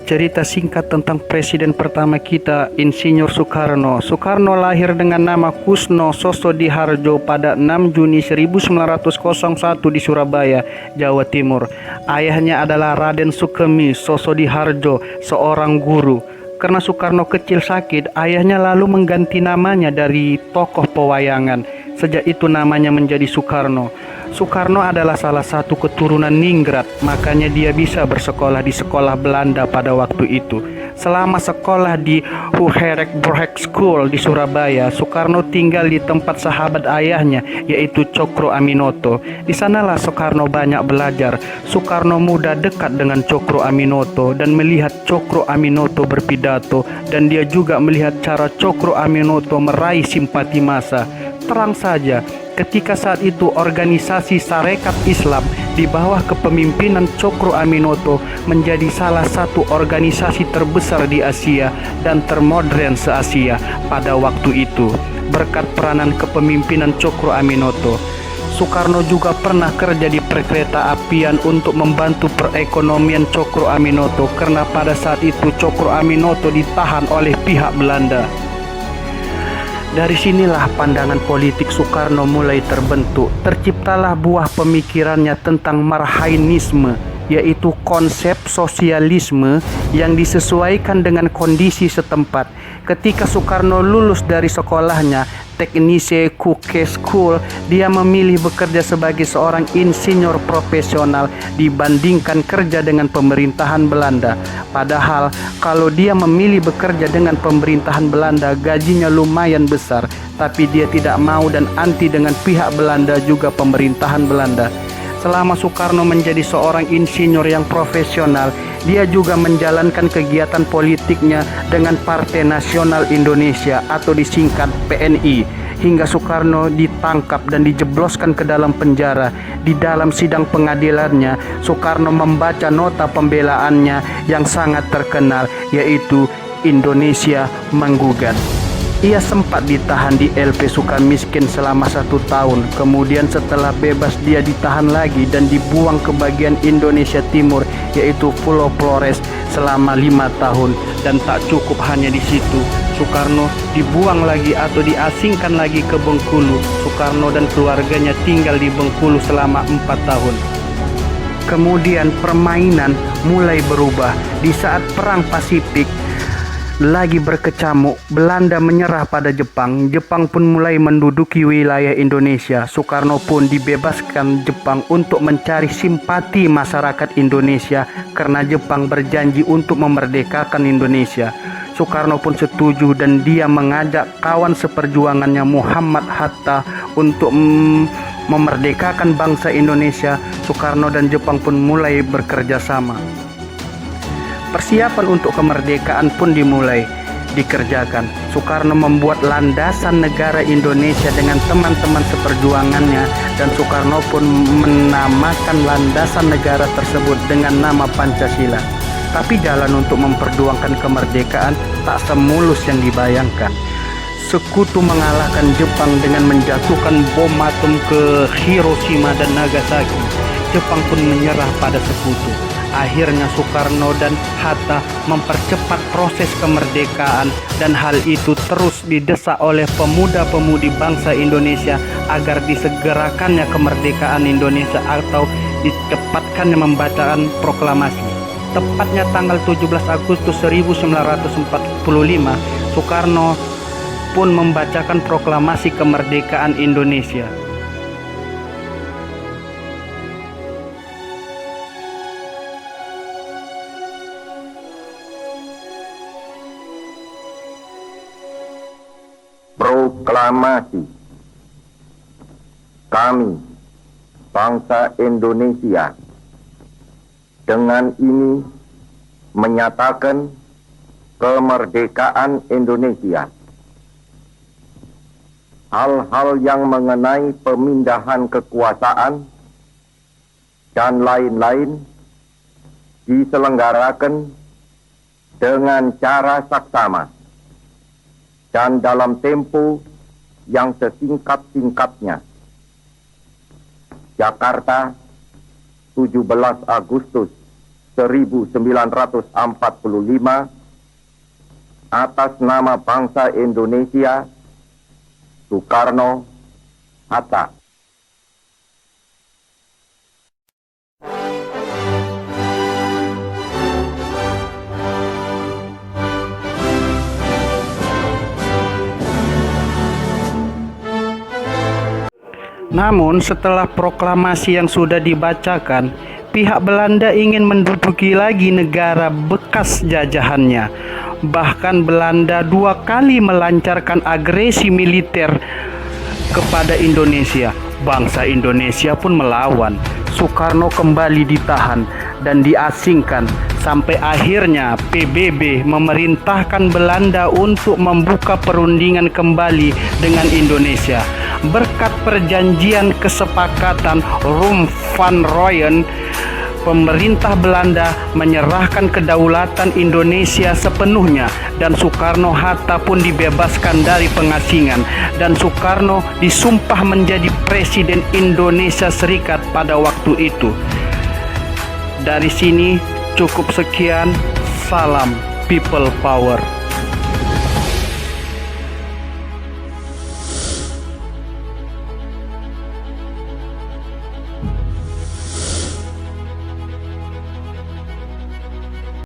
Cerita singkat tentang presiden pertama kita, Insinyur Soekarno. Soekarno lahir dengan nama Kusno Sosodiharjo pada 6 Juni 1901 di Surabaya, Jawa Timur. Ayahnya adalah Raden Sukemi Sosodiharjo, seorang guru. Karena Soekarno kecil sakit, ayahnya lalu mengganti namanya dari tokoh pewayangan. Sejak itu namanya menjadi Soekarno. Soekarno adalah salah satu keturunan Ningrat, makanya dia bisa bersekolah di sekolah Belanda pada waktu itu. Selama sekolah di Huherek Broek School di Surabaya, Soekarno tinggal di tempat sahabat ayahnya, yaitu Cokro Aminoto. Di sanalah Soekarno banyak belajar. Soekarno muda dekat dengan Cokro Aminoto dan melihat Cokro Aminoto berpidato, dan dia juga melihat cara Cokro Aminoto meraih simpati massa. Terang saja, ketika saat itu organisasi Sarekat Islam di bawah kepemimpinan Cokro Aminoto menjadi salah satu organisasi terbesar di Asia dan termodern se-Asia pada waktu itu. Berkat peranan kepemimpinan Cokro Aminoto, Soekarno juga pernah kerja di perkereta apian untuk membantu perekonomian Cokro Aminoto karena pada saat itu Cokro Aminoto ditahan oleh pihak Belanda. Dari sinilah pandangan politik Soekarno mulai terbentuk. Terciptalah buah pemikirannya tentang Marhainisme, yaitu konsep sosialisme yang disesuaikan dengan kondisi setempat. Ketika Soekarno lulus dari sekolahnya, Teknise Kuke School, dia memilih bekerja sebagai seorang insinyur profesional dibandingkan kerja dengan pemerintahan Belanda. Padahal kalau dia memilih bekerja dengan pemerintahan Belanda, gajinya lumayan besar, tapi dia tidak mau dan anti dengan pihak Belanda juga pemerintahan Belanda. Selama Soekarno menjadi seorang insinyur yang profesional, dia juga menjalankan kegiatan politiknya dengan Partai Nasional Indonesia atau disingkat PNI, hingga Soekarno ditangkap dan dijebloskan ke dalam penjara. Di dalam sidang pengadilannya, Soekarno membaca nota pembelaannya yang sangat terkenal, yaitu Indonesia Menggugat. Ia sempat ditahan di LP Sukamiskin selama 1 tahun. Kemudian setelah bebas dia ditahan lagi dan dibuang ke bagian Indonesia Timur, yaitu Pulau Flores, selama 5 tahun. Dan tak cukup hanya di situ, Soekarno dibuang lagi atau diasingkan lagi ke Bengkulu. Soekarno dan keluarganya tinggal di Bengkulu selama 4 tahun. Kemudian permainan mulai berubah. Di saat Perang Pasifik lagi berkecamuk, Belanda menyerah pada Jepang. Jepang pun mulai menduduki wilayah Indonesia. Soekarno pun dibebaskan Jepang untuk mencari simpati masyarakat Indonesia karena Jepang berjanji untuk memerdekakan Indonesia. Soekarno pun setuju dan dia mengajak kawan seperjuangannya Muhammad Hatta untuk memerdekakan bangsa Indonesia. Soekarno dan Jepang pun mulai bekerja sama. Persiapan untuk kemerdekaan pun dimulai dikerjakan. Soekarno membuat landasan negara Indonesia dengan teman-teman seperjuangannya, dan Soekarno pun menamakan landasan negara tersebut dengan nama Pancasila. Tapi jalan untuk memperjuangkan kemerdekaan tak semulus yang dibayangkan. Sekutu mengalahkan Jepang dengan menjatuhkan bom atom ke Hiroshima dan Nagasaki. Jepang pun menyerah pada sekutu. Akhirnya Soekarno dan Hatta mempercepat proses kemerdekaan, dan hal itu terus didesak oleh pemuda-pemudi bangsa Indonesia agar disegerakannya kemerdekaan Indonesia atau dicepatkannya membacaan proklamasi. Tepatnya tanggal 17 Agustus 1945, Soekarno pun membacakan proklamasi kemerdekaan Indonesia. Proklamasi. Kami, bangsa Indonesia, dengan ini menyatakan kemerdekaan Indonesia. Hal-hal yang mengenai pemindahan kekuasaan dan lain-lain diselenggarakan dengan cara saksama dan dalam tempo yang sesingkat-singkatnya. Jakarta, 17 Agustus 1945 atas nama bangsa Indonesia, Soekarno-Hatta. Namun setelah proklamasi yang sudah dibacakan, pihak Belanda ingin menduduki lagi negara bekas jajahannya. Bahkan Belanda 2 kali melancarkan agresi militer kepada Indonesia. Bangsa Indonesia pun melawan. Soekarno kembali ditahan dan diasingkan sampai akhirnya PBB memerintahkan Belanda untuk membuka perundingan kembali dengan Indonesia. Berkat perjanjian kesepakatan Rum Van Rooyen, pemerintah Belanda menyerahkan kedaulatan Indonesia sepenuhnya dan Soekarno-Hatta pun dibebaskan dari pengasingan, dan Soekarno disumpah menjadi Presiden Indonesia Serikat pada waktu itu. Dari sini cukup sekian, salam people power.